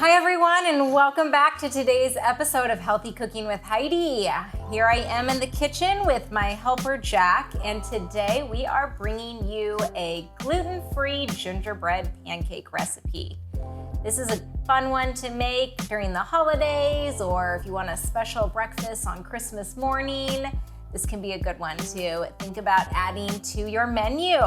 Hi everyone, and welcome back to today's episode of Healthy Cooking with Heidi. Here I am in the kitchen with my helper Jack, and today we are bringing you a gluten-free gingerbread pancake recipe. This is a fun one to make during the holidays, or if you want a special breakfast on Christmas morning. This can be a good one to think about adding to your menu.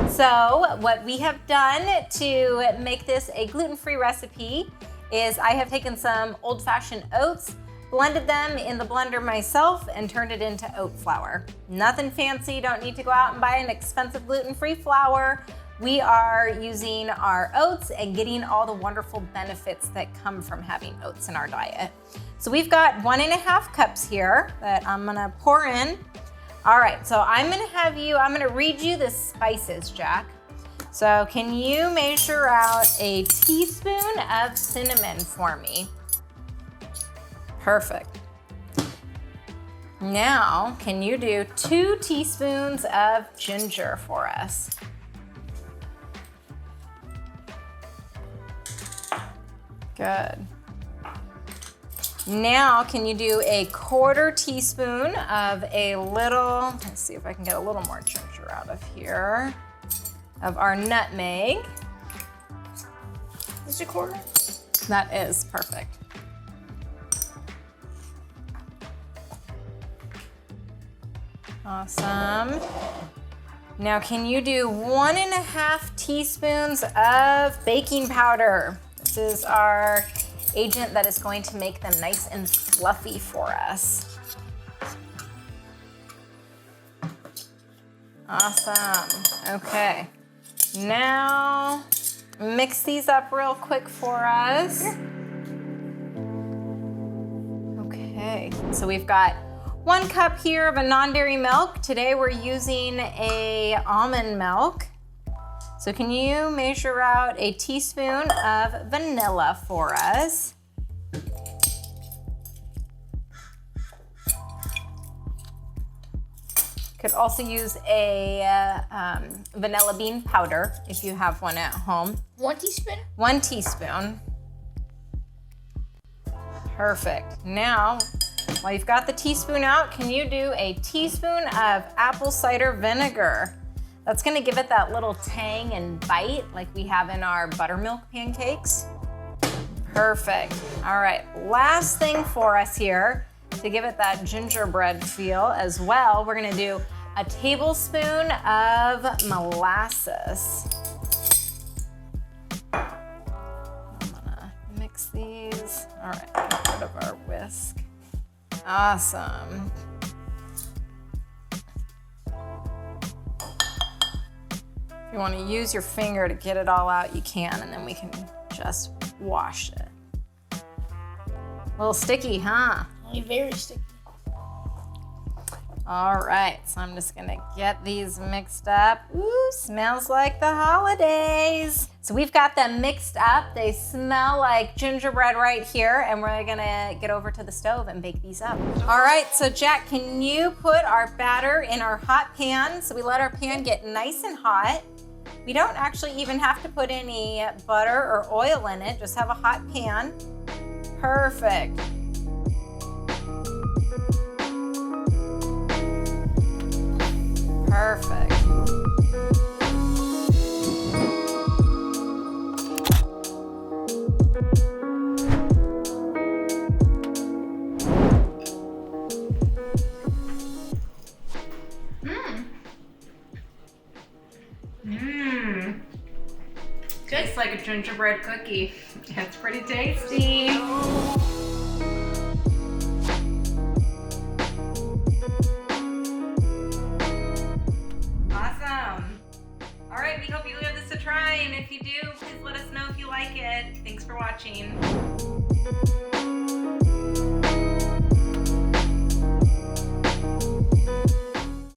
So what we have done to make this a gluten-free recipe is I have taken some old-fashioned oats, blended them in the blender myself, and turned it into oat flour. Nothing fancy, don't need to go out and buy an expensive gluten-free flour. We are using our oats and getting all the wonderful benefits that come from having oats in our diet. So we've got 1.5 cups here that I'm gonna pour in. All right, so I'm gonna read you the spices, Jack. So can you measure out a teaspoon of cinnamon for me? Perfect. Now, can you do 2 teaspoons of ginger for us? Good. Now, can you do a 1/4 teaspoon of let's see if I can get a little more ginger out of here, of our nutmeg. Is it 1/4? That is perfect. Awesome. Now, can you do 1.5 teaspoons of baking powder? This is our agent that is going to make them nice and fluffy for us. Awesome. Okay. Now, mix these up real quick for us. Okay. So we've got 1 cup here of a non-dairy milk. Today we're using a almond milk. So can you measure out a teaspoon of vanilla for us? Could also use a vanilla bean powder if you have one at home. 1 teaspoon? 1 teaspoon. Perfect. Now, while you've got the teaspoon out, can you do a teaspoon of apple cider vinegar? That's gonna give it that little tang and bite like we have in our buttermilk pancakes. Perfect. All right, last thing for us here to give it that gingerbread feel as well, we're gonna do a tablespoon of molasses. I'm gonna mix these. All right, get rid of our whisk. Awesome. If you want to use your finger to get it all out, you can, and then we can just wash it. A little sticky, huh? Only very sticky. All right, so I'm just gonna get these mixed up. Ooh, smells like the holidays. So we've got them mixed up. They smell like gingerbread right here, and we're gonna get over to the stove and bake these up. All right, so Jack, can you put our batter in our hot pan? So we let our pan get nice and hot. We don't actually even have to put any butter or oil in it, just have a hot pan. Perfect. Perfect. Tastes like a gingerbread cookie. It's pretty tasty. Awesome. All right, we hope you give this a try, and if you do, please let us know if you like it. Thanks for watching.